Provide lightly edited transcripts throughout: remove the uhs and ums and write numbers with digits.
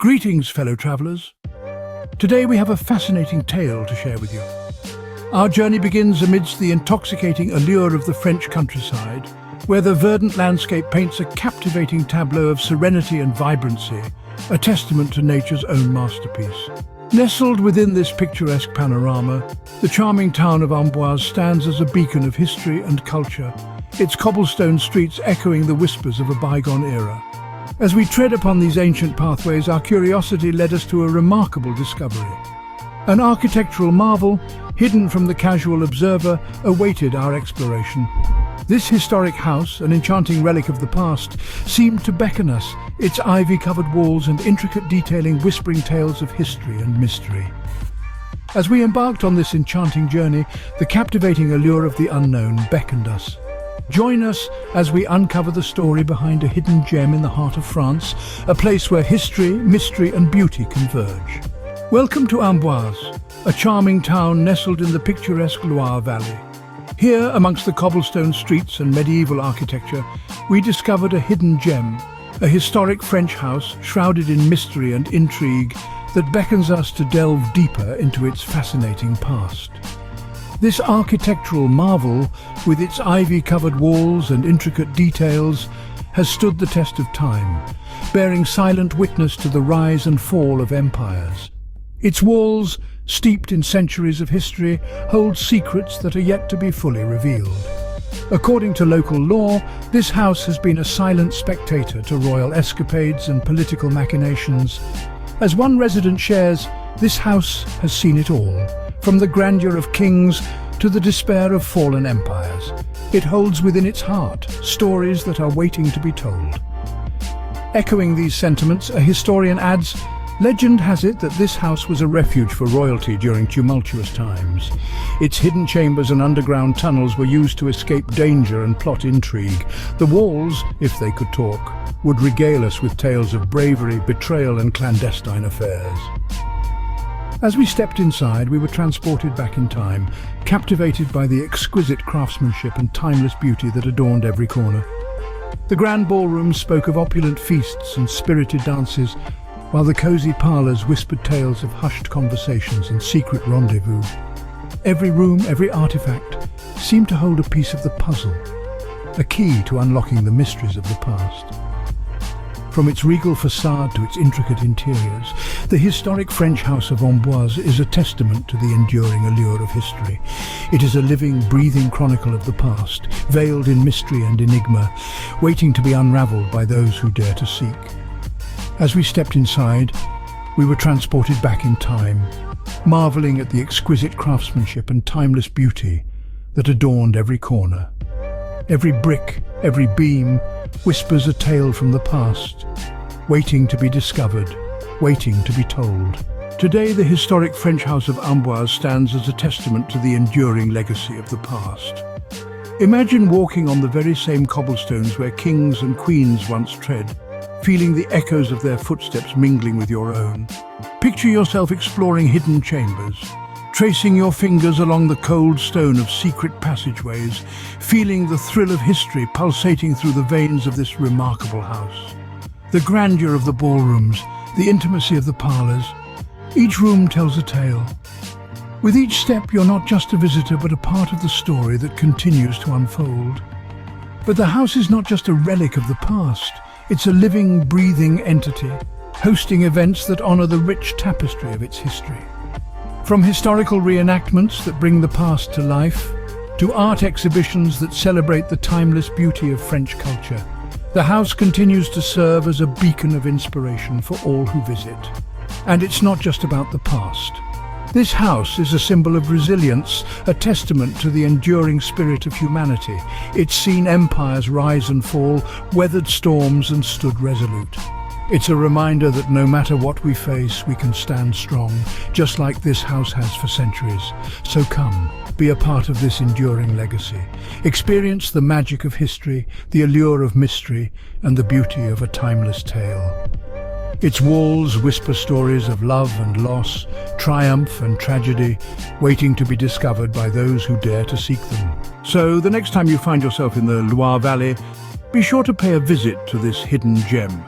Greetings, fellow travelers. Today we have a fascinating tale to share with you. Our journey begins amidst the intoxicating allure of the French countryside, where the verdant landscape paints a captivating tableau of serenity and vibrancy, a testament to nature's own masterpiece. Nestled within this picturesque panorama, the charming town of Amboise stands as a beacon of history and culture, its cobblestone streets echoing the whispers of a bygone era. As we tread upon these ancient pathways, our curiosity led us to a remarkable discovery. An architectural marvel, hidden from the casual observer, awaited our exploration. This historic house, an enchanting relic of the past, seemed to beckon us, its ivy-covered walls and intricate detailing whispering tales of history and mystery. As we embarked on this enchanting journey, the captivating allure of the unknown beckoned us. Join us as we uncover the story behind a hidden gem in the heart of France, a place where history, mystery and beauty converge. Welcome to Amboise, a charming town nestled in the picturesque Loire Valley. Here, amongst the cobblestone streets and medieval architecture, we discovered a hidden gem, a historic French house shrouded in mystery and intrigue that beckons us to delve deeper into its fascinating past. This architectural marvel, with its ivy-covered walls and intricate details, has stood the test of time, bearing silent witness to the rise and fall of empires. Its walls, steeped in centuries of history, hold secrets that are yet to be fully revealed. According to local law, this house has been a silent spectator to royal escapades and political machinations. As one resident shares, this house has seen it all, from the grandeur of kings to the despair of fallen empires. It holds within its heart stories that are waiting to be told. Echoing these sentiments, a historian adds, "Legend has it that this house was a refuge for royalty during tumultuous times. Its hidden chambers and underground tunnels were used to escape danger and plot intrigue. The walls, if they could talk, would regale us with tales of bravery, betrayal and clandestine affairs." As we stepped inside, we were transported back in time, captivated by the exquisite craftsmanship and timeless beauty that adorned every corner. The grand ballroom spoke of opulent feasts and spirited dances, while the cozy parlours whispered tales of hushed conversations and secret rendezvous. Every room, every artifact, seemed to hold a piece of the puzzle, a key to unlocking the mysteries of the past. From its regal facade to its intricate interiors, the historic French house of Amboise is a testament to the enduring allure of history. It is a living, breathing chronicle of the past, veiled in mystery and enigma, waiting to be unravelled by those who dare to seek. As we stepped inside, we were transported back in time, marvelling at the exquisite craftsmanship and timeless beauty that adorned every corner. Every brick, every beam, whispers a tale from the past, waiting to be discovered, waiting to be told. Today, the historic French house of Amboise stands as a testament to the enduring legacy of the past. Imagine walking on the very same cobblestones where kings and queens once tread, feeling the echoes of their footsteps mingling with your own. Picture yourself exploring hidden chambers, tracing your fingers along the cold stone of secret passageways, feeling the thrill of history pulsating through the veins of this remarkable house. The grandeur of the ballrooms, the intimacy of the parlours, each room tells a tale. With each step, you're not just a visitor, but a part of the story that continues to unfold. But the house is not just a relic of the past, it's a living, breathing entity, hosting events that honour the rich tapestry of its history. From historical reenactments that bring the past to life, to art exhibitions that celebrate the timeless beauty of French culture, the house continues to serve as a beacon of inspiration for all who visit. And it's not just about the past. This house is a symbol of resilience, a testament to the enduring spirit of humanity. It's seen empires rise and fall, weathered storms and stood resolute. It's a reminder that no matter what we face, we can stand strong, just like this house has for centuries. So come, be a part of this enduring legacy. Experience the magic of history, the allure of mystery, and the beauty of a timeless tale. Its walls whisper stories of love and loss, triumph and tragedy, waiting to be discovered by those who dare to seek them. So, the next time you find yourself in the Loire Valley, be sure to pay a visit to this hidden gem.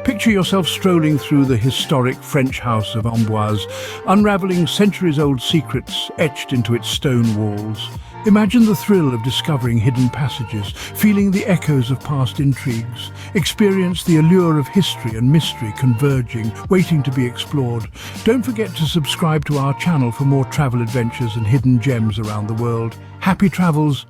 Picture yourself strolling through the historic French house of Amboise, unraveling centuries-old secrets etched into its stone walls. Imagine the thrill of discovering hidden passages, feeling the echoes of past intrigues. Experience the allure of history and mystery converging, waiting to be explored. Don't forget to subscribe to our channel for more travel adventures and hidden gems around the world. Happy travels!